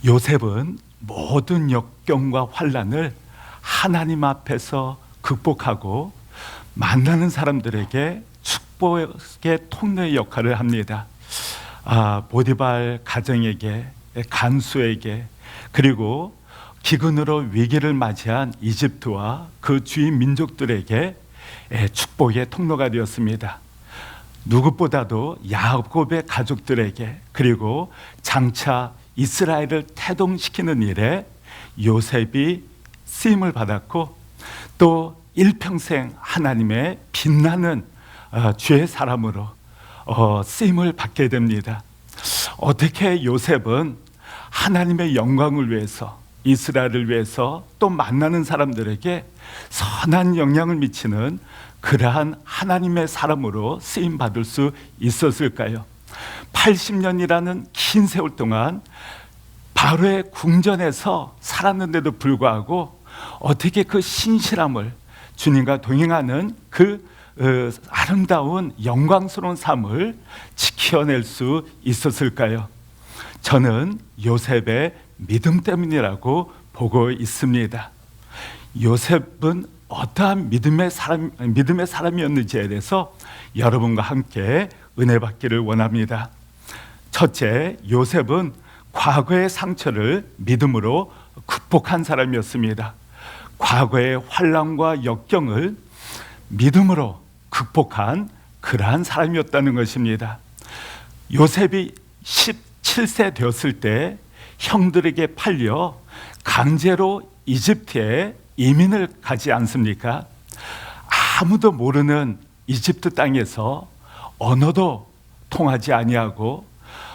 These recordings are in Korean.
요셉은 모든 역경과 환난을 하나님 앞에서 극복하고 만나는 사람들에게 축복의 통로의 역할을 합니다. 보디발 가정에게, 간수에게, 그리고 기근으로 위기를 맞이한 이집트와 그 주위 민족들에게 축복의 통로가 되었습니다. 누구보다도 야곱의 가족들에게, 그리고 장차 이스라엘을 태동시키는 일에 요셉이 쓰임을 받았고, 또 일평생 하나님의 빛나는 주의 사람으로 쓰임을 받게 됩니다. 어떻게 요셉은 하나님의 영광을 위해서, 이스라엘을 위해서, 또 만나는 사람들에게 선한 영향을 미치는 그러한 하나님의 사람으로 쓰임 받을 수 있었을까요? 80년이라는 긴 세월 동안 바로의 궁전에서 살았는데도 불구하고 어떻게 그 신실함을, 주님과 동행하는 그 아름다운 영광스러운 삶을 지켜낼 수 있었을까요? 저는 요셉의 믿음 때문이라고 보고 있습니다. 요셉은 어떠한 믿음의 사람이었는지에 대해서 여러분과 함께 은혜 받기를 원합니다. 첫째, 요셉은 과거의 상처를 믿음으로 극복한 사람이었습니다. 과거의 환난과 역경을 믿음으로 극복한 그러한 사람이었다는 것입니다. 요셉이 17세 되었을 때 형들에게 팔려 강제로 이집트에 이민을 가지 않습니까? 아무도 모르는 이집트 땅에서 언어도 통하지 아니하고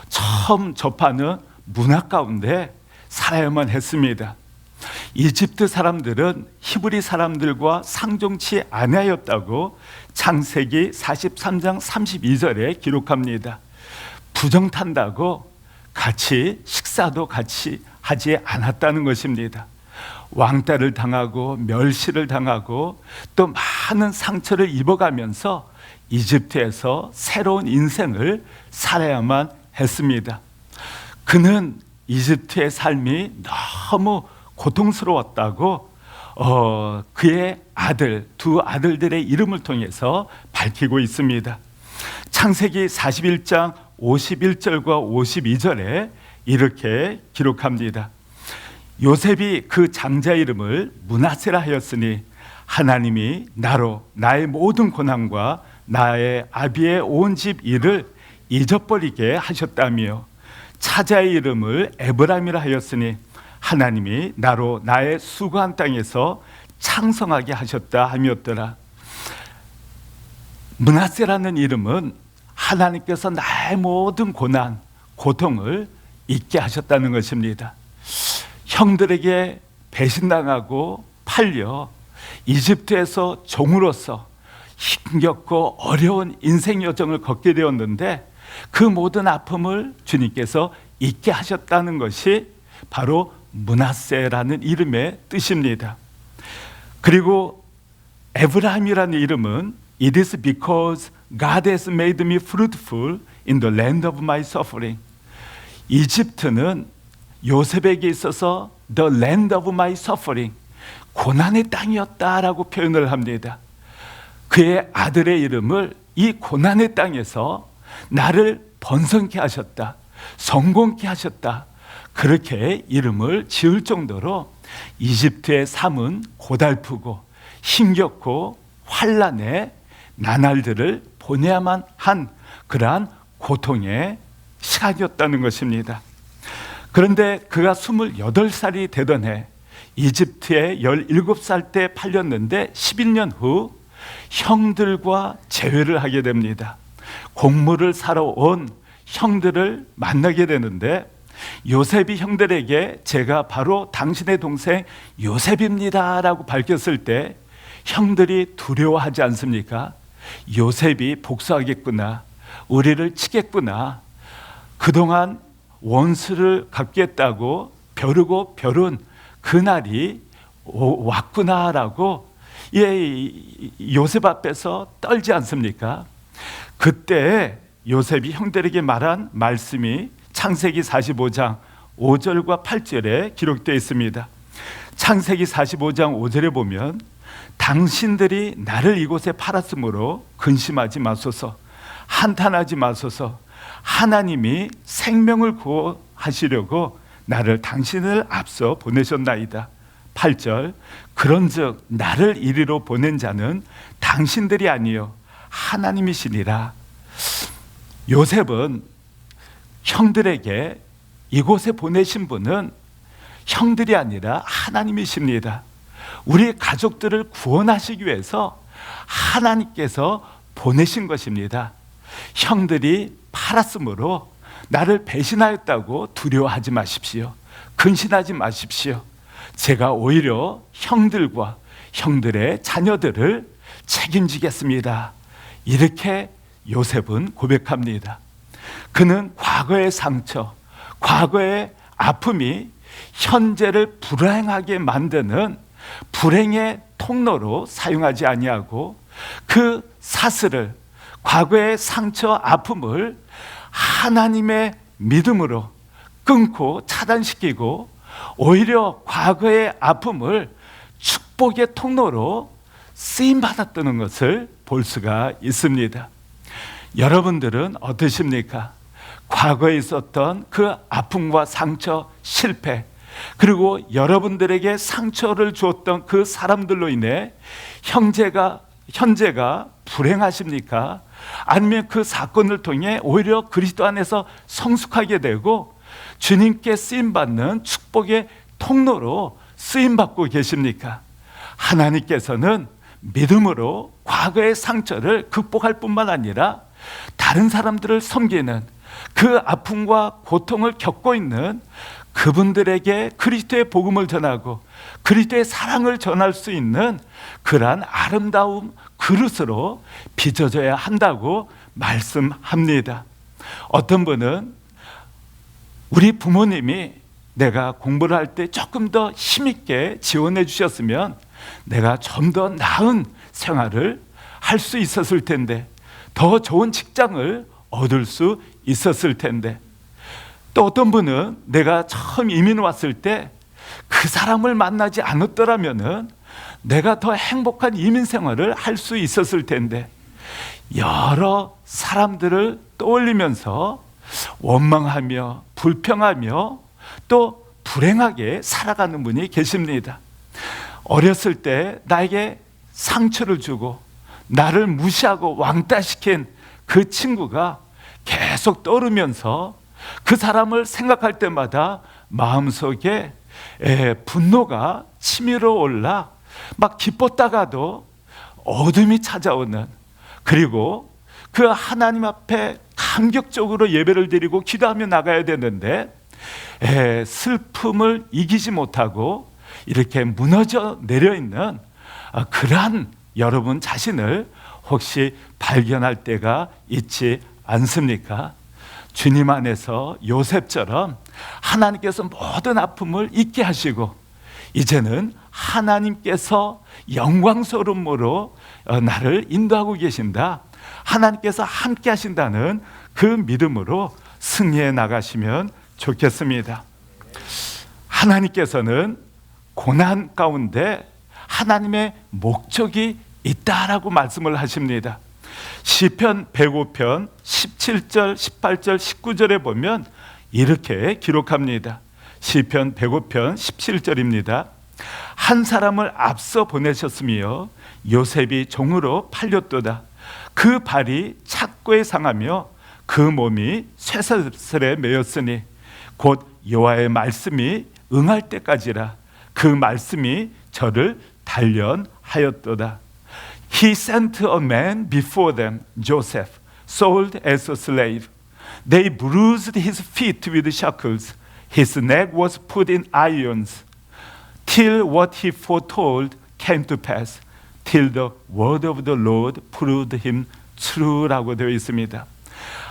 처음 접하는 문화 가운데 살아야만 했습니다. 이집트 사람들은 히브리 사람들과 상종치 아니하였다고 창세기 43장 32절에 기록합니다. 부정탄다고 같이 식사도 같이 하지 않았다는 것입니다. 왕따를 당하고 멸시를 당하고 또 많은 상처를 입어가면서 이집트에서 새로운 인생을 살아야만 했습니다. 그는 이집트의 삶이 너무 고통스러웠다고 그의 두 아들들의 이름을 통해서 밝히고 있습니다. 창세기 41장 51절과 52절에 이렇게 기록합니다. 요셉이 그 장자 이름을 므낫세라 하였으니 하나님이 나로 나의 모든 고난과 나의 아비의 온 집 일을 잊어버리게 하셨다며, 차자의 이름을 에브라임이라 하였으니 하나님이 나로 나의 수고한 땅에서 창성하게 하셨다 하였더라. 므낫세라는 이름은 하나님께서 나의 모든 고난, 고통을 잊게 하셨다는 것입니다. 형들에게 배신당하고 팔려 이집트에서 종으로서 힘겹고 어려운 인생 여정을 걷게 되었는데 그 모든 아픔을 주님께서 잊게 하셨다는 것이 바로 므낫세라는 이름의 뜻입니다. 그리고 에브라임이라는 이름은 It is because God has made me fruitful in the land of my suffering. 이집트는 요셉에게 있어서 the land of my suffering, 고난의 땅이었다라고 표현을 합니다. 그의 아들의 이름을 이 고난의 땅에서 나를 번성케 하셨다, 성공케 하셨다, 그렇게 이름을 지을 정도로 이집트의 삶은 고달프고 힘겹고 환난의 나날들을 보내야만 한 그러한 고통의 시간이었다는 것입니다. 그런데 그가 28살이 되던 해 이집트에 17살 때 팔렸는데 11년 후 형들과 재회를 하게 됩니다. 곡물을 사러 온 형들을 만나게 되는데 요셉이 형들에게 제가 바로 당신의 동생 요셉입니다 라고 밝혔을 때 형들이 두려워하지 않습니까? 요셉이 복수하겠구나, 우리를 치겠구나, 그동안 원수를 갚겠다고 벼르고 벼른 그날이 왔구나라고 요셉 앞에서 떨지 않습니까? 그때 요셉이 형들에게 말한 말씀이 창세기 45장 5절과 8절에 기록되어 있습니다. 창세기 45장 5절에 보면 당신들이 나를 이곳에 팔았으므로 근심하지 마소서, 한탄하지 마소서. 하나님이 생명을 구하시려고 나를 당신을 앞서 보내셨나이다. 8절, 그런즉 나를 이리로 보낸 자는 당신들이 아니요 하나님이시니라. 요셉은 형들에게 이곳에 보내신 분은 형들이 아니라 하나님이십니다. 우리 가족들을 구원하시기 위해서 하나님께서 보내신 것입니다. 형들이 팔았으므로 나를 배신하였다고 두려워하지 마십시오. 근심하지 마십시오. 제가 오히려 형들과 형들의 자녀들을 책임지겠습니다. 이렇게 요셉은 고백합니다. 그는 과거의 상처, 과거의 아픔이 현재를 불행하게 만드는 불행의 통로로 사용하지 아니하고 그 사슬을, 과거의 상처, 아픔을 하나님의 믿음으로 끊고 차단시키고 오히려 과거의 아픔을 축복의 통로로 쓰임받았다는 것을 볼 수가 있습니다. 여러분들은 어떠십니까? 과거에 있었던 그 아픔과 상처, 실패, 그리고 여러분들에게 상처를 주었던 그 사람들로 인해 현재가 불행하십니까? 아니면 그 사건을 통해 오히려 그리스도 안에서 성숙하게 되고 주님께 쓰임받는 축복의 통로로 쓰임받고 계십니까? 하나님께서는 믿음으로 과거의 상처를 극복할 뿐만 아니라 다른 사람들을 섬기는, 그 아픔과 고통을 겪고 있는 그분들에게 그리스도의 복음을 전하고 그리스도의 사랑을 전할 수 있는 그러한 아름다운 그릇으로 빚어져야 한다고 말씀합니다. 어떤 분은 우리 부모님이 내가 공부를 할 때 조금 더 힘있게 지원해 주셨으면 내가 좀 더 나은 생활을 할 수 있었을 텐데, 더 좋은 직장을 얻을 수 있었을 텐데, 또 어떤 분은 내가 처음 이민 왔을 때 그 사람을 만나지 않았더라면은 내가 더 행복한 이민 생활을 할 수 있었을 텐데, 여러 사람들을 떠올리면서 원망하며 불평하며 또 불행하게 살아가는 분이 계십니다. 어렸을 때 나에게 상처를 주고 나를 무시하고 왕따시킨 그 친구가 계속 떠오르면서 그 사람을 생각할 때마다 마음속에 분노가 치밀어 올라 막 기뻤다가도 어둠이 찾아오는, 그리고 그 하나님 앞에 감격적으로 예배를 드리고 기도하며 나가야 되는데 슬픔을 이기지 못하고 이렇게 무너져 내려있는 그러한 여러분 자신을 혹시 발견할 때가 있지 않습니까? 주님 안에서 요셉처럼 하나님께서 모든 아픔을 잊게 하시고 이제는 하나님께서 영광스러움으로 나를 인도하고 계신다, 하나님께서 함께 하신다는 그 믿음으로 승리해 나가시면 좋겠습니다. 하나님께서는 고난 가운데 하나님의 목적이 있다라고 말씀을 하십니다. 시편 105편 17절, 18절, 19절에 보면 이렇게 기록합니다. 시편 105편 17절입니다. 한 사람을 앞서 보내셨으며 요셉이 종으로 팔렸도다. 그 발이 착고에 상하며 그 몸이 쇠사슬에 매였으니 곧 여호와의 말씀이 응할 때까지라. 그 말씀이 저를 단련하였도다. He sent a man before them, Joseph, sold as a slave. They bruised his feet with shackles. His neck was put in irons, till what he foretold came to pass, till the word of the Lord proved him true라고 되어 있습니다.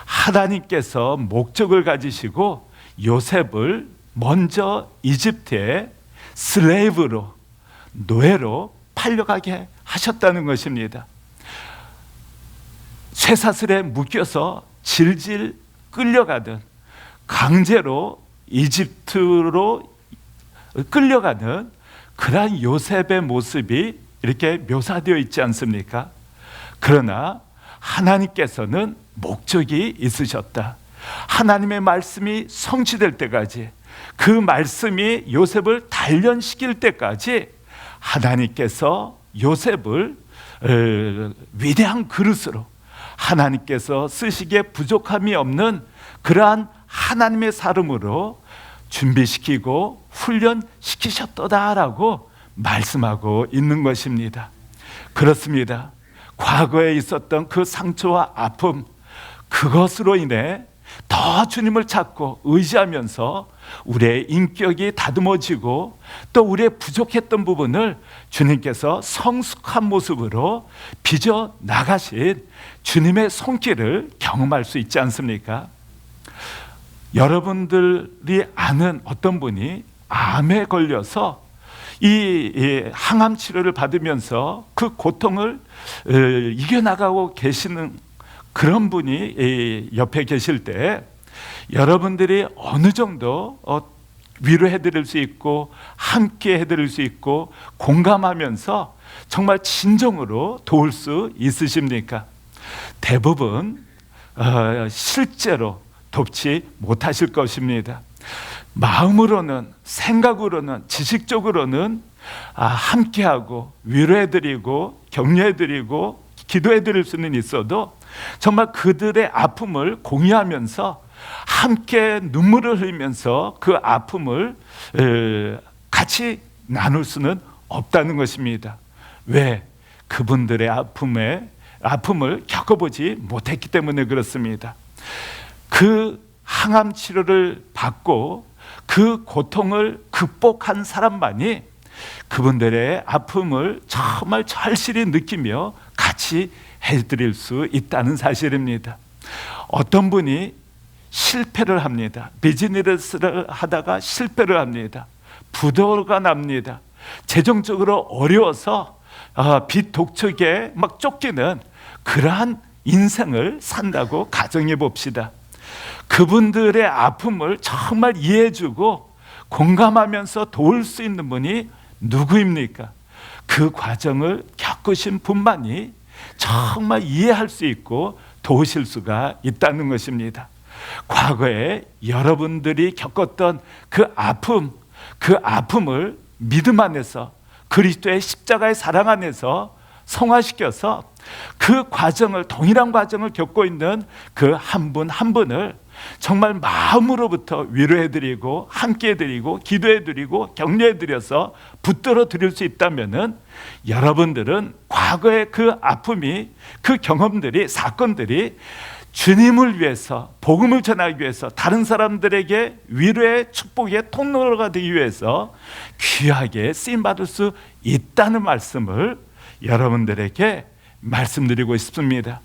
하나님께서 목적을 가지시고 요셉을 먼저 이집트의 슬레이브로, 노예로 팔려가게 하셨다는 것입니다. 쇠사슬에 묶여서 질질 끌려가든 강제로 이집트로 끌려가는 그러한 요셉의 모습이 이렇게 묘사되어 있지 않습니까? 그러나 하나님께서는 목적이 있으셨다. 하나님의 말씀이 성취될 때까지, 그 말씀이 요셉을 단련시킬 때까지 하나님께서 요셉을 위대한 그릇으로, 하나님께서 쓰시기에 부족함이 없는 그러한 하나님의 사람으로 준비시키고 훈련시키셨다라고 말씀하고 있는 것입니다. 그렇습니다. 과거에 있었던 그 상처와 아픔, 그것으로 인해 더 주님을 찾고 의지하면서 우리의 인격이 다듬어지고 또 우리의 부족했던 부분을 주님께서 성숙한 모습으로 빚어 나가신 주님의 손길을 경험할 수 있지 않습니까? 여러분들이 아는 어떤 분이 암에 걸려서 이 항암 치료를 받으면서 그 고통을 이겨나가고 계시는 그런 분이 옆에 계실 때 여러분들이 어느 정도 위로해 드릴 수 있고 함께 해드릴 수 있고 공감하면서 정말 진정으로 도울 수 있으십니까? 대부분 실제로 돕지 못하실 것입니다. 마음으로는, 생각으로는, 지식적으로는 함께하고 위로해드리고 격려해드리고 기도해드릴 수는 있어도 정말 그들의 아픔을 공유하면서 함께 눈물을 흘리면서 그 아픔을 같이 나눌 수는 없다는 것입니다. 왜? 그분들의 아픔을 겪어보지 못했기 때문에 그렇습니다. 그 항암 치료를 받고 그 고통을 극복한 사람만이 그분들의 아픔을 정말 절실히 느끼며 같이 해드릴 수 있다는 사실입니다. 어떤 분이 실패를 합니다. 비즈니스를 하다가 실패를 합니다. 부도가 납니다. 재정적으로 어려워서 빚 독촉에 막 쫓기는 그러한 인생을 산다고 가정해 봅시다. 그분들의 아픔을 정말 이해해주고 공감하면서 도울 수 있는 분이 누구입니까? 그 과정을 겪으신 분만이 정말 이해할 수 있고 도우실 수가 있다는 것입니다. 과거에 여러분들이 겪었던 그 아픔을 믿음 안에서 그리스도의 십자가의 사랑 안에서 성화시켜서 그 과정을, 동일한 과정을 겪고 있는 그 한 분 한 분을 정말 마음으로부터 위로해드리고 함께해드리고 기도해드리고 격려해드려서 붙들어 드릴 수 있다면은 여러분들은 과거의 그 아픔이, 그 경험들이, 사건들이 주님을 위해서, 복음을 전하기 위해서, 다른 사람들에게 위로의 축복의 통로가 되기 위해서 귀하게 쓰임받을 수 있다는 말씀을 여러분들에게 말씀드리고 싶습니다.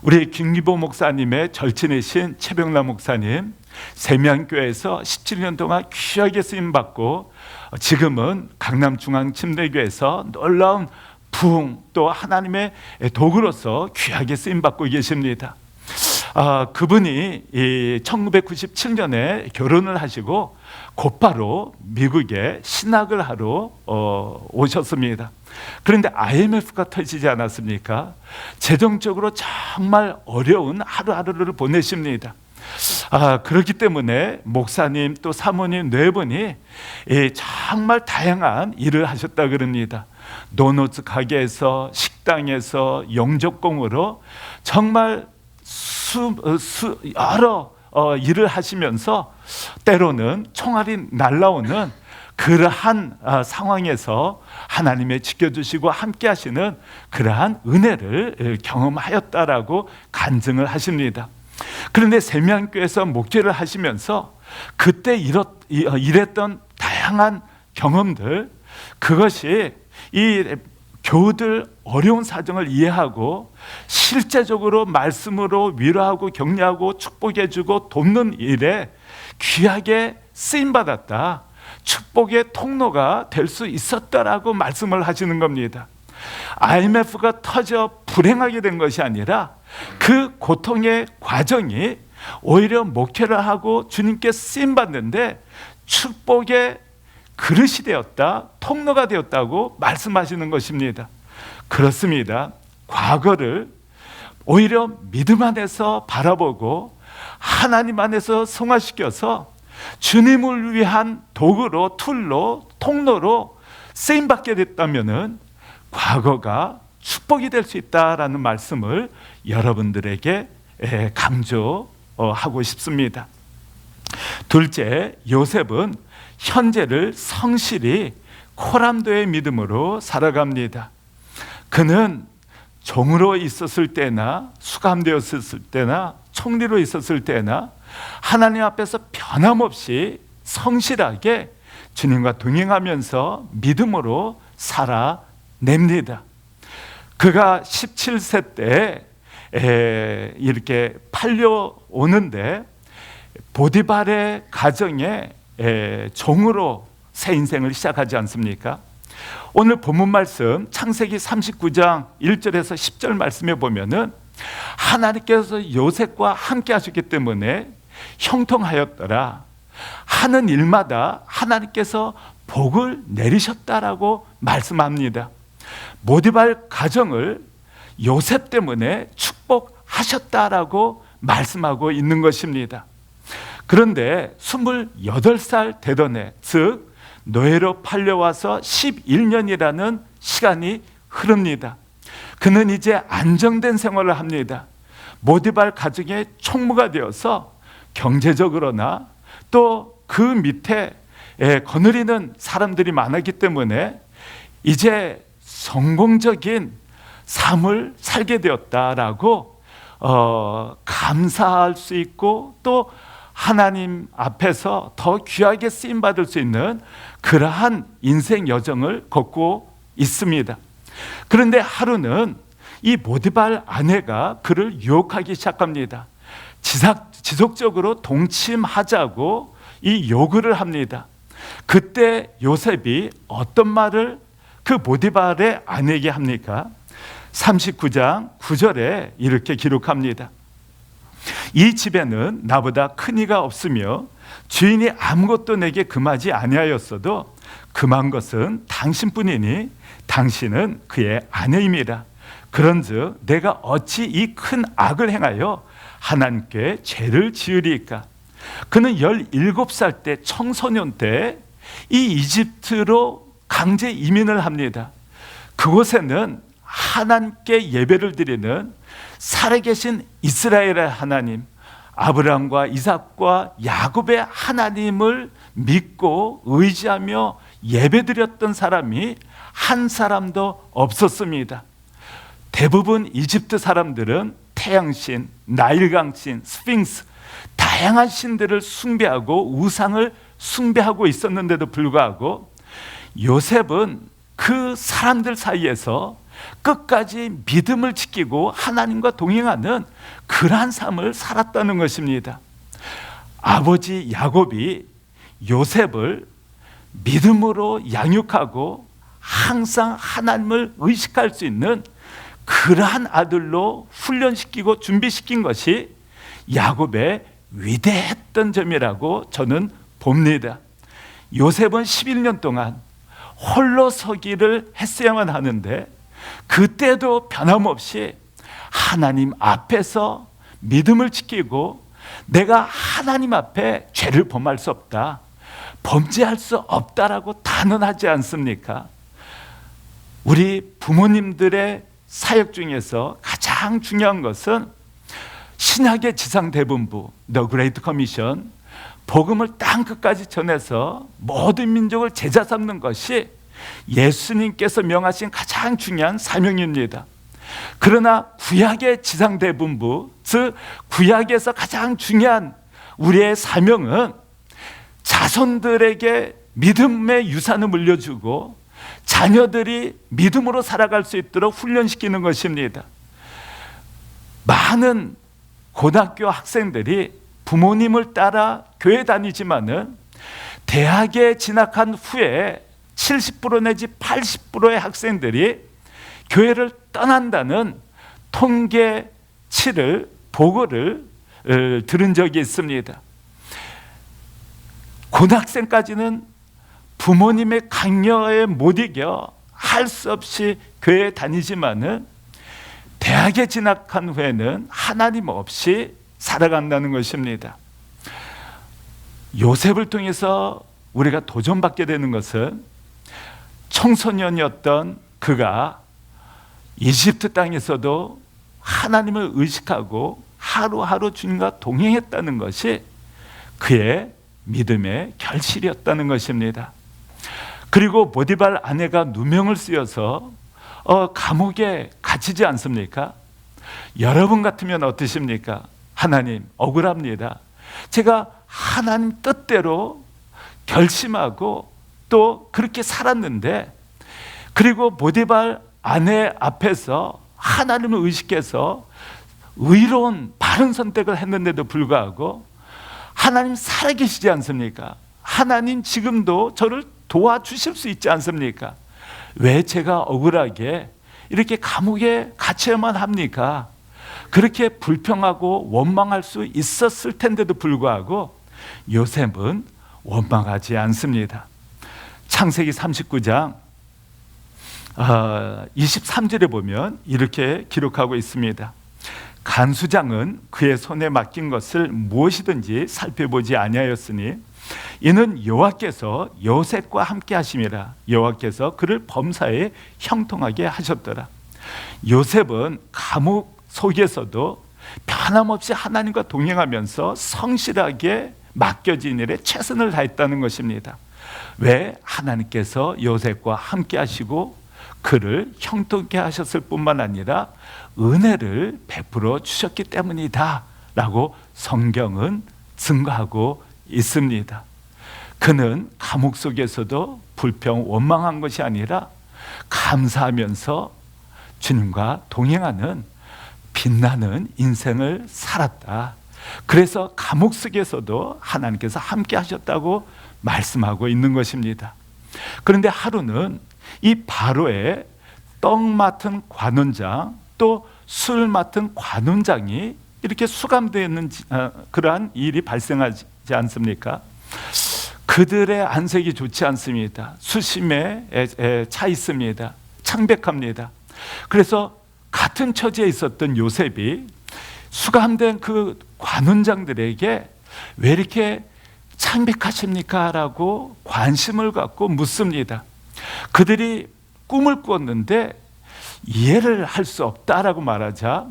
우리 김기보 목사님의 절친이신 최병남 목사님, 세미안교회에서 17년 동안 귀하게 쓰임받고 지금은 강남중앙침례교회에서 놀라운 부흥, 또 하나님의 도구로서 귀하게 쓰임받고 계십니다. 그분이 1997년에 결혼을 하시고 곧바로 미국에 신학을 하러 오셨습니다. 그런데 IMF가 터지지 않았습니까? 재정적으로 정말 어려운 하루하루를 보내십니다. 그렇기 때문에 목사님 또 사모님 네 분이 정말 다양한 일을 하셨다 그럽니다. 도넛 가게에서, 식당에서, 영접공으로 정말 여러 일을 하시면서 때로는 총알이 날라오는 그러한 상황에서 하나님의 지켜주시고 함께 하시는 그러한 은혜를 경험하였다라고 간증을 하십니다. 그런데 세미안교회에서 목회를 하시면서 그때 일했던 다양한 경험들, 그것이 이 교우들 어려운 사정을 이해하고 실제적으로 말씀으로 위로하고 격려하고 축복해주고 돕는 일에 귀하게 쓰임받았다, 축복의 통로가 될 수 있었다라고 말씀을 하시는 겁니다. IMF가 터져 불행하게 된 것이 아니라 그 고통의 과정이 오히려 목회를 하고 주님께 쓰임받는데 축복의 그릇이 되었다, 통로가 되었다고 말씀하시는 것입니다. 그렇습니다. 과거를 오히려 믿음 안에서 바라보고 하나님 안에서 성화시켜서 주님을 위한 도구로, 툴로, 통로로 쓰임받게 됐다면 과거가 축복이 될 수 있다라는 말씀을 여러분들에게 강조하고 싶습니다. 둘째, 요셉은 현재를 성실히 코람도의 믿음으로 살아갑니다. 그는 종으로 있었을 때나 수감되었을 때나 총리로 있었을 때나 하나님 앞에서 변함없이 성실하게 주님과 동행하면서 믿음으로 살아냅니다. 그가 17세 때 이렇게 팔려오는데 보디발의 가정에 종으로 새 인생을 시작하지 않습니까? 오늘 본문 말씀 창세기 39장 1절에서 10절 말씀에 보면은 하나님께서 요셉과 함께 하셨기 때문에 형통하였더라. 하는 일마다 하나님께서 복을 내리셨다라고 말씀합니다. 보디발 가정을 요셉 때문에 축복하셨다라고 말씀하고 있는 것입니다. 그런데 28살 되던 해, 즉 노예로 팔려와서 11년이라는 시간이 흐릅니다. 그는 이제 안정된 생활을 합니다. 보디발 가정의 총무가 되어서 경제적으로나 또 그 밑에 거느리는 사람들이 많았기 때문에 이제 성공적인 삶을 살게 되었다라고 감사할 수 있고 또 하나님 앞에서 더 귀하게 쓰임받을 수 있는 그러한 인생 여정을 걷고 있습니다. 그런데 하루는 이 보디발 아내가 그를 유혹하기 시작합니다. 지속적으로 동침하자고 이 요구를 합니다. 그때 요셉이 어떤 말을 그 보디발의 아내에게 합니까? 39장 9절에 이렇게 기록합니다. 이 집에는 나보다 큰 이가 없으며 주인이 아무것도 내게 금하지 아니하였어도 금한 것은 당신뿐이니 당신은 그의 아내입니다. 그런즉 내가 어찌 이 큰 악을 행하여 하나님께 죄를 지으리까? 그는 17살 때 청소년 때 이 이집트로 강제 이민을 합니다. 그곳에는 하나님께 예배를 드리는 살아계신 이스라엘의 하나님, 아브라함과 이삭과 야곱의 하나님을 믿고 의지하며 예배드렸던 사람이 한 사람도 없었습니다. 대부분 이집트 사람들은 태양신, 나일강신, 스핑스 다양한 신들을 숭배하고 우상을 숭배하고 있었는데도 불구하고 요셉은 그 사람들 사이에서 끝까지 믿음을 지키고 하나님과 동행하는 그러한 삶을 살았다는 것입니다. 아버지 야곱이 요셉을 믿음으로 양육하고 항상 하나님을 의식할 수 있는 그러한 아들로 훈련시키고 준비시킨 것이 야곱의 위대했던 점이라고 저는 봅니다. 요셉은 11년 동안 홀로 서기를 했어야만 하는데 그때도 변함없이 하나님 앞에서 믿음을 지키고 내가 하나님 앞에 죄를 범할 수 없다, 범죄할 수 없다라고 단언하지 않습니까? 우리 부모님들의 사역 중에서 가장 중요한 것은 신약의 지상대분부, The Great Commission, 복음을 땅 끝까지 전해서 모든 민족을 제자 삼는 것이 예수님께서 명하신 가장 중요한 사명입니다. 그러나 구약의 지상대분부, 즉 구약에서 가장 중요한 우리의 사명은 자손들에게 믿음의 유산을 물려주고 자녀들이 믿음으로 살아갈 수 있도록 훈련시키는 것입니다. 많은 고등학교 학생들이 부모님을 따라 교회 다니지만은 대학에 진학한 후에 70% 내지 80%의 학생들이 교회를 떠난다는 통계치를 보고를 들은 적이 있습니다. 고등학생까지는 부모님의 강요에 못 이겨 할 수 없이 교회에 다니지만은 대학에 진학한 후에는 하나님 없이 살아간다는 것입니다. 요셉을 통해서 우리가 도전받게 되는 것은 청소년이었던 그가 이집트 땅에서도 하나님을 의식하고 하루하루 주님과 동행했다는 것이 그의 믿음의 결실이었다는 것입니다. 그리고 보디발 아내가 누명을 쓰여서 감옥에 갇히지 않습니까? 여러분 같으면 어떠십니까? 하나님, 억울합니다. 제가 하나님 뜻대로 결심하고 또 그렇게 살았는데, 그리고 보디발 아내 앞에서 하나님을 의식해서 의로운 바른 선택을 했는데도 불구하고 하나님 살아계시지 않습니까? 하나님 지금도 저를 도와주실 수 있지 않습니까? 왜 제가 억울하게 이렇게 감옥에 갇혀야만 합니까? 그렇게 불평하고 원망할 수 있었을 텐데도 불구하고 요셉은 원망하지 않습니다. 창세기 39장 23절에 보면 이렇게 기록하고 있습니다. 간수장은 그의 손에 맡긴 것을 무엇이든지 살펴보지 아니하였으니 이는 여호와께서 요셉과 함께 하심이라. 여호와께서 그를 범사에 형통하게 하셨더라. 요셉은 감옥 속에서도 변함없이 하나님과 동행하면서 성실하게 맡겨진 일에 최선을 다했다는 것입니다. 왜? 하나님께서 요셉과 함께 하시고 그를 형통케 하셨을 뿐만 아니라 은혜를 베풀어 주셨기 때문이다 라고 성경은 증거하고 있습니다. 그는 감옥 속에서도 불평 원망한 것이 아니라 감사하면서 주님과 동행하는 빛나는 인생을 살았다. 그래서 감옥 속에서도 하나님께서 함께 하셨다고 말씀하고 있는 것입니다. 그런데 하루는 이 바로의 떡 맡은 관원장 또 술 맡은 관원장이 이렇게 수감되어 있는 그러한 일이 발생하지 않습니까? 그들의 안색이 좋지 않습니다. 수심에 차 있습니다. 창백합니다. 그래서 같은 처지에 있었던 요셉이 수감된 그 관원장들에게 왜 이렇게 창백하십니까? 라고 관심을 갖고 묻습니다. 그들이 꿈을 꾸었는데 이해를 할 수 없다라고 말하자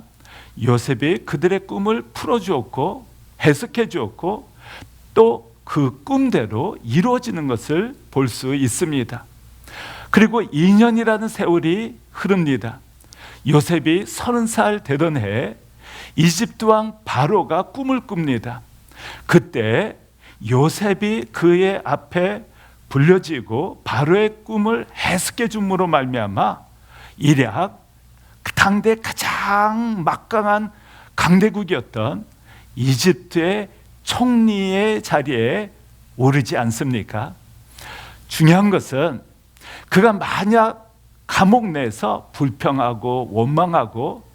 요셉이 그들의 꿈을 풀어주었고 해석해 주었고 또 그 꿈대로 이루어지는 것을 볼 수 있습니다. 그리고 2년이라는 세월이 흐릅니다. 요셉이 30살 되던 해에 이집트 왕 바로가 꿈을 꿉니다. 그때 요셉이 그의 앞에 불려지고 바로의 꿈을 해석해 줌으로 말미암아 일약 당대 가장 막강한 강대국이었던 이집트의 총리의 자리에 오르지 않습니까? 중요한 것은 그가 만약 감옥 내에서 불평하고 원망하고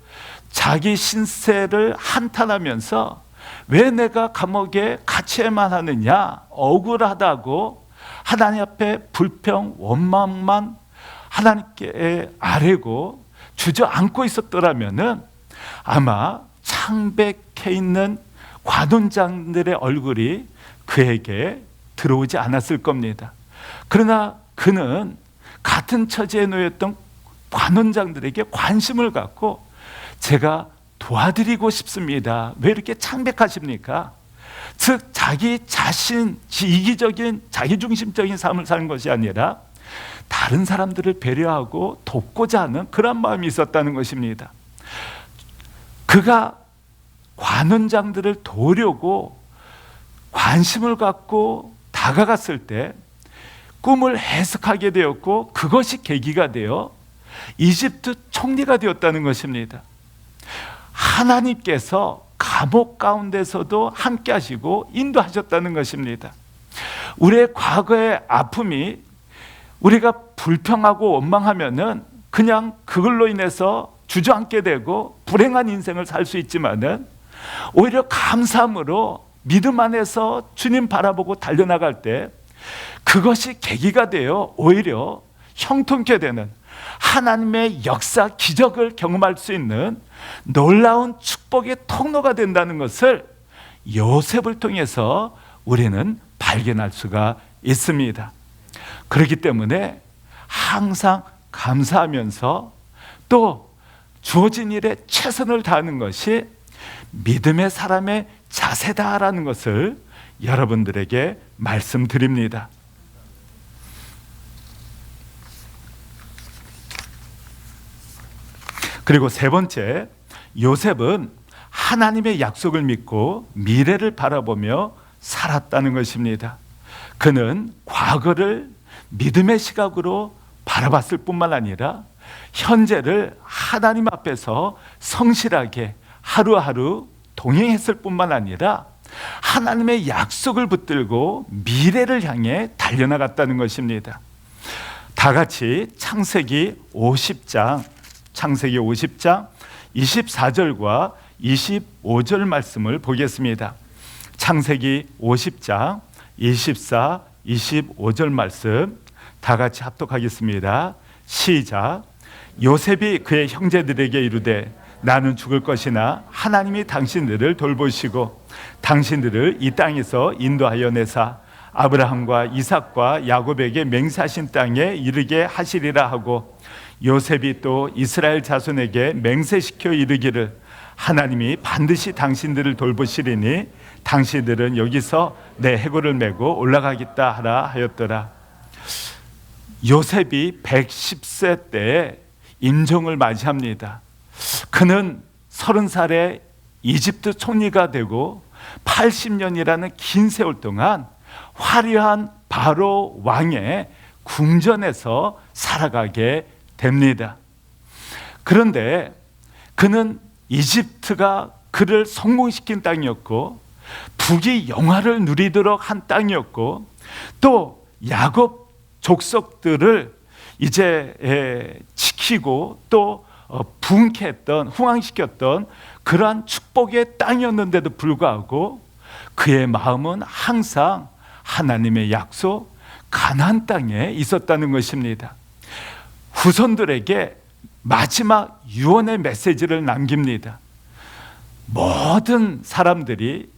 자기 신세를 한탄하면서 왜 내가 감옥에 갇혀야만 하느냐, 억울하다고 하나님 앞에 불평 원망만 하나님께 아뢰고 주저앉고 있었더라면은 아마 창백해 있는 관원장들의 얼굴이 그에게 들어오지 않았을 겁니다. 그러나 그는 같은 처지에 놓였던 관원장들에게 관심을 갖고 제가 도와드리고 싶습니다. 왜 이렇게 창백하십니까? 즉 자기 자신, 이기적인 자기중심적인 삶을 사는 것이 아니라 다른 사람들을 배려하고 돕고자 하는 그런 마음이 있었다는 것입니다. 그가 관원장들을 도우려고 관심을 갖고 다가갔을 때 꿈을 해석하게 되었고 그것이 계기가 되어 이집트 총리가 되었다는 것입니다. 하나님께서 감옥 가운데서도 함께 하시고 인도하셨다는 것입니다. 우리의 과거의 아픔이 우리가 불평하고 원망하면은 그냥 그걸로 인해서 주저앉게 되고 불행한 인생을 살 수 있지만은 오히려 감사함으로 믿음 안에서 주님 바라보고 달려나갈 때 그것이 계기가 되어 오히려 형통케 되는 하나님의 역사, 기적을 경험할 수 있는 놀라운 축복의 통로가 된다는 것을 요셉을 통해서 우리는 발견할 수가 있습니다. 그렇기 때문에 항상 감사하면서 또 주어진 일에 최선을 다하는 것이 믿음의 사람의 자세다라는 것을 여러분들에게 말씀드립니다. 그리고 세 번째, 요셉은 하나님의 약속을 믿고 미래를 바라보며 살았다는 것입니다. 그는 과거를 믿음의 시각으로 바라봤을 뿐만 아니라 현재를 하나님 앞에서 성실하게 하루하루 동행했을 뿐만 아니라 하나님의 약속을 붙들고 미래를 향해 달려나갔다는 것입니다. 다 같이 창세기 50장 24절과 25절 말씀을 보겠습니다. 창세기 50장 24, 25절 말씀 다 같이 합독하겠습니다. 시작. 요셉이 그의 형제들에게 이르되 나는 죽을 것이나 하나님이 당신들을 돌보시고 당신들을 이 땅에서 인도하여 내사 아브라함과 이삭과 야곱에게 맹세하신 땅에 이르게 하시리라 하고 요셉이 또 이스라엘 자손에게 맹세시켜 이르기를 하나님이 반드시 당신들을 돌보시리니 당신들은 여기서 내 해골을 메고 올라가겠다 하라 하였더라. 요셉이 110세 때에 임종을 맞이합니다. 그는 30살에 이집트 총리가 되고 80년이라는 긴 세월 동안 화려한 바로 왕의 궁전에서 살아가게 됩니다. 그런데 그는 이집트가 그를 성공시킨 땅이었고 북이 영화를 누리도록 한 땅이었고 또 야곱 족속들을 이제 지키고 또 분케했던 흥왕시켰던 그러한 축복의 땅이었는데도 불구하고 그의 마음은 항상 하나님의 약속 가나안 땅에 있었다는 것입니다. 후손들에게 마지막 유언의 메시지를 남깁니다. 모든 사람들이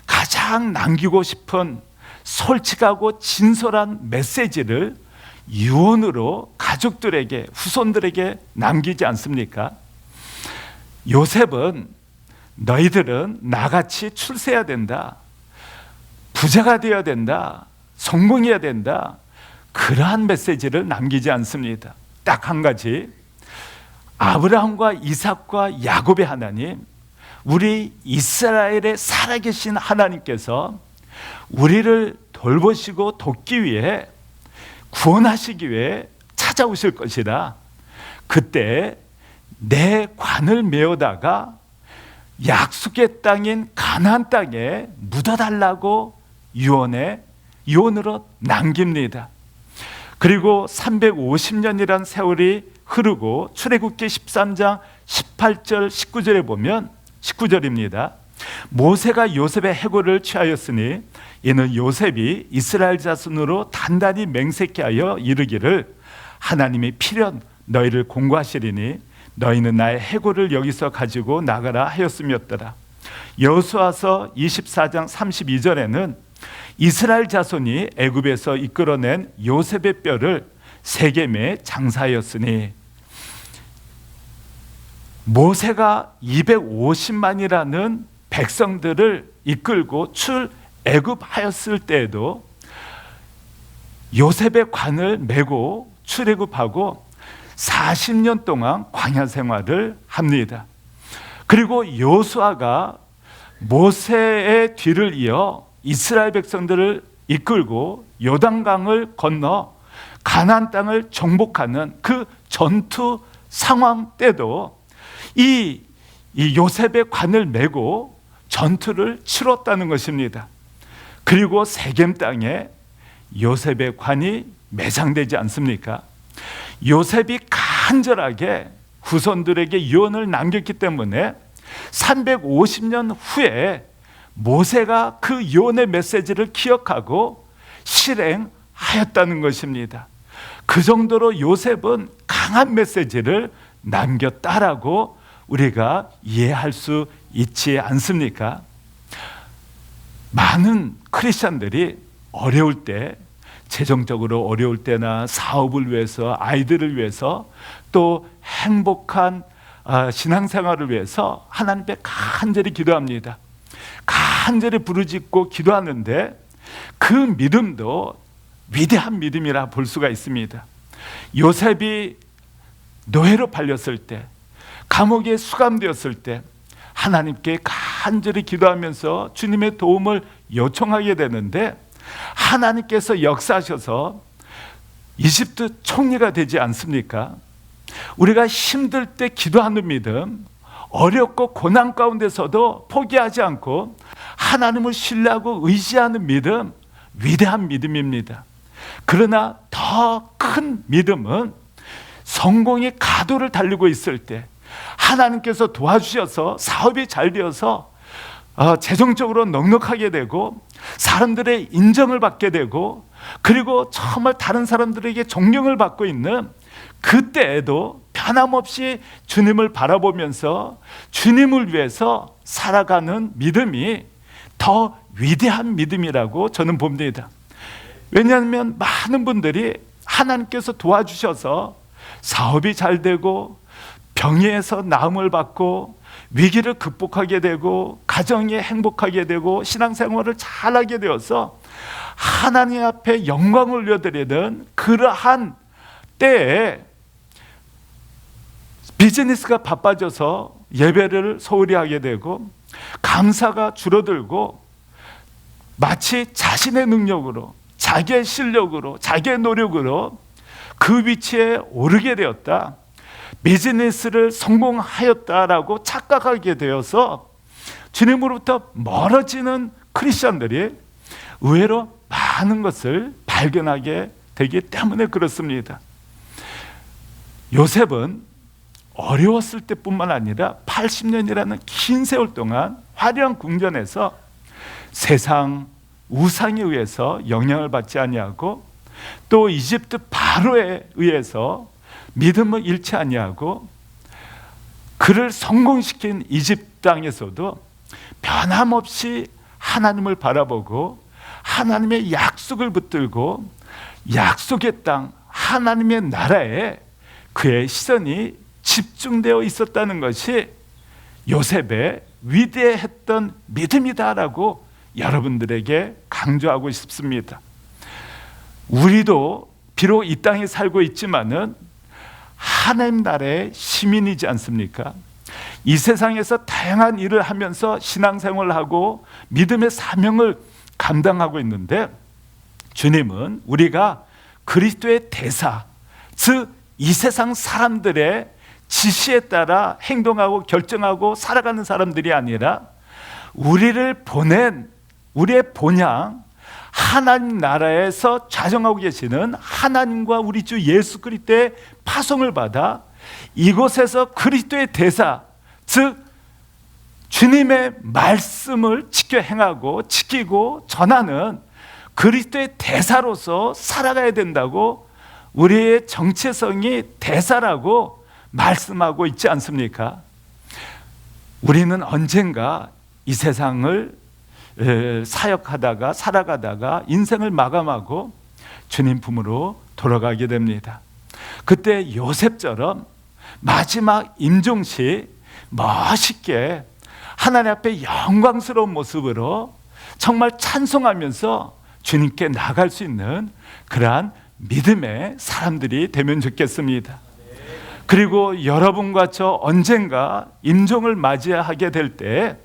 가장 남기고 싶은 솔직하고 진솔한 메시지를 유언으로 가족들에게 후손들에게 남기지 않습니까? 요셉은 너희들은 나같이 출세해야 된다, 부자가 되어야 된다, 성공해야 된다, 그러한 메시지를 남기지 않습니다. 딱 한 가지, 아브라함과 이삭과 야곱의 하나님, 우리 이스라엘의 살아계신 하나님께서 우리를 돌보시고 돕기 위해 구원하시기 위해 찾아오실 것이라. 그때 내 관을 메우다가 약속의 땅인 가나안 땅에 묻어달라고 유언으로 남깁니다. 그리고 350년이란 세월이 흐르고 출애굽기 13장 18절 19절에 보면 19절입니다. 모세가 요셉의 해골을 취하였으니 이는 요셉이 이스라엘 자손으로 단단히 맹세케 하여 이르기를 하나님이 필연 너희를 공고하시리니 너희는 나의 해골을 여기서 가지고 나가라 하였음이었더라. 여호수아서 24장 32절에는 이스라엘 자손이 애굽에서 이끌어낸 요셉의 뼈를 세겜에 장사하였으니 모세가 250만이라는 백성들을 이끌고 출애굽하였을 때에도 요셉의 관을 메고 출애굽하고 40년 동안 광야 생활을 합니다. 그리고 여호수아가 모세의 뒤를 이어 이스라엘 백성들을 이끌고 요단강을 건너 가나안 땅을 정복하는 그 전투 상황 때도 이 요셉의 관을 메고 전투를 치렀다는 것입니다. 그리고 세겜 땅에 요셉의 관이 매장되지 않습니까? 요셉이 간절하게 후손들에게 유언을 남겼기 때문에 350년 후에 모세가 그 예언의 메시지를 기억하고 실행하였다는 것입니다. 그 정도로 요셉은 강한 메시지를 남겼다라고 우리가 이해할 수 있지 않습니까? 많은 크리스천들이 어려울 때, 재정적으로 어려울 때나 사업을 위해서, 아이들을 위해서, 또 행복한 신앙생활을 위해서 하나님께 간절히 기도합니다. 간절히 부르짖고 기도하는데 그 믿음도 위대한 믿음이라 볼 수가 있습니다. 요셉이 노예로 팔렸을 때, 감옥에 수감되었을 때 하나님께 간절히 기도하면서 주님의 도움을 요청하게 되는데 하나님께서 역사하셔서 이집트 총리가 되지 않습니까? 우리가 힘들 때 기도하는 믿음, 어렵고 고난 가운데서도 포기하지 않고 하나님을 신뢰하고 의지하는 믿음, 위대한 믿음입니다. 그러나 더 큰 믿음은 성공의 가도를 달리고 있을 때 하나님께서 도와주셔서 사업이 잘 되어서 재정적으로 넉넉하게 되고 사람들의 인정을 받게 되고 그리고 정말 다른 사람들에게 존경을 받고 있는 그때에도 변함없이 주님을 바라보면서 주님을 위해서 살아가는 믿음이 더 위대한 믿음이라고 저는 봅니다. 왜냐하면 많은 분들이 하나님께서 도와주셔서 사업이 잘 되고 병에서 나음을 받고 위기를 극복하게 되고 가정이 행복하게 되고 신앙생활을 잘하게 되어서 하나님 앞에 영광을 올려드리는 그러한 때에 비즈니스가 바빠져서 예배를 소홀히 하게 되고 감사가 줄어들고 마치 자신의 능력으로, 자기의 실력으로, 자기의 노력으로 그 위치에 오르게 되었다, 비즈니스를 성공하였다라고 착각하게 되어서 주님으로부터 멀어지는 크리스천들이 의외로 많은 것을 발견하게 되기 때문에 그렇습니다. 요셉은 어려웠을 때뿐만 아니라 80년이라는 긴 세월 동안 화려한 궁전에서 세상 우상에 의해서 영향을 받지 아니하고 또 이집트 바로에 의해서 믿음을 잃지 아니하고 그를 성공시킨 이집트 땅에서도 변함없이 하나님을 바라보고 하나님의 약속을 붙들고 약속의 땅 하나님의 나라에 그의 시선이 집중되어 있었다는 것이 요셉의 위대했던 믿음이다라고 여러분들에게 강조하고 싶습니다. 우리도 비록 이 땅에 살고 있지만은 하나님 나라의 시민이지 않습니까? 이 세상에서 다양한 일을 하면서 신앙생활을 하고 믿음의 사명을 감당하고 있는데 주님은 우리가 그리스도의 대사, 즉 이 세상 사람들의 지시에 따라 행동하고 결정하고 살아가는 사람들이 아니라 우리를 보낸 우리의 본향 하나님 나라에서 좌정하고 계시는 하나님과 우리 주 예수 그리스도의 파송을 받아 이곳에서 그리스도의 대사, 즉 주님의 말씀을 지켜 행하고 지키고 전하는 그리스도의 대사로서 살아가야 된다고 우리의 정체성이 대사라고 말씀하고 있지 않습니까? 우리는 언젠가 이 세상을 사역하다가 살아가다가 인생을 마감하고 주님 품으로 돌아가게 됩니다. 그때 요셉처럼 마지막 임종시 멋있게 하나님 앞에 영광스러운 모습으로 정말 찬송하면서 주님께 나갈 수 있는 그러한 믿음의 사람들이 되면 좋겠습니다. 그리고 여러분과 저 언젠가 임종을 맞이하게 될 때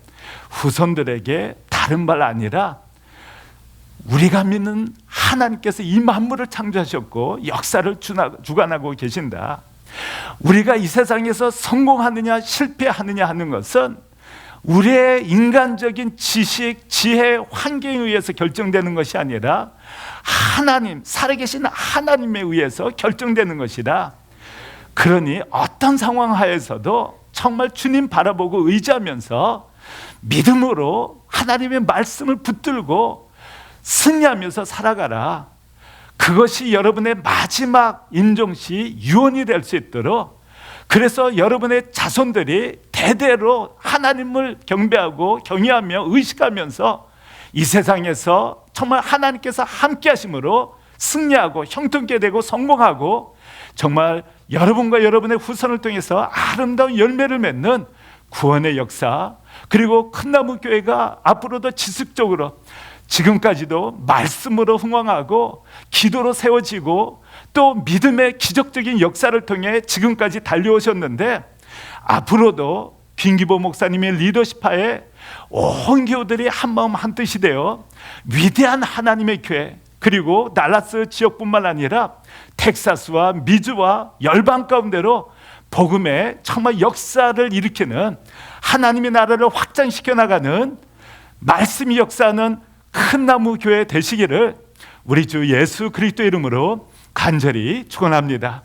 후손들에게 다른 말 아니라 우리가 믿는 하나님께서 이 만물을 창조하셨고 역사를 주관하고 계신다. 우리가 이 세상에서 성공하느냐 실패하느냐 하는 것은 우리의 인간적인 지식, 지혜, 환경에 의해서 결정되는 것이 아니라 하나님, 살아계신 하나님에 의해서 결정되는 것이다. 그러니 어떤 상황 하에서도 정말 주님 바라보고 의지하면서 믿음으로 하나님의 말씀을 붙들고 승리하면서 살아가라. 그것이 여러분의 마지막 임종시 유언이 될 수 있도록, 그래서 여러분의 자손들이 대대로 하나님을 경배하고 경외하며 의식하면서 이 세상에서 정말 하나님께서 함께 하심으로 승리하고 형통케 되고 성공하고, 정말 여러분과 여러분의 후손을 통해서 아름다운 열매를 맺는 구원의 역사, 그리고 큰나무 교회가 앞으로도 지속적으로 지금까지도 말씀으로 흥왕하고 기도로 세워지고 또 믿음의 기적적인 역사를 통해 지금까지 달려오셨는데, 앞으로도 빈기보 목사님의 리더십하에 온 교우들이 한마음 한뜻이 되어 위대한 하나님의 교회, 그리고 달라스 지역뿐만 아니라 텍사스와 미주와 열방 가운데로 복음의 정말 역사를 일으키는, 하나님의 나라를 확장시켜 나가는 말씀이 역사하는 큰 나무 교회 되시기를 우리 주 예수 그리스도 이름으로 간절히 축원합니다.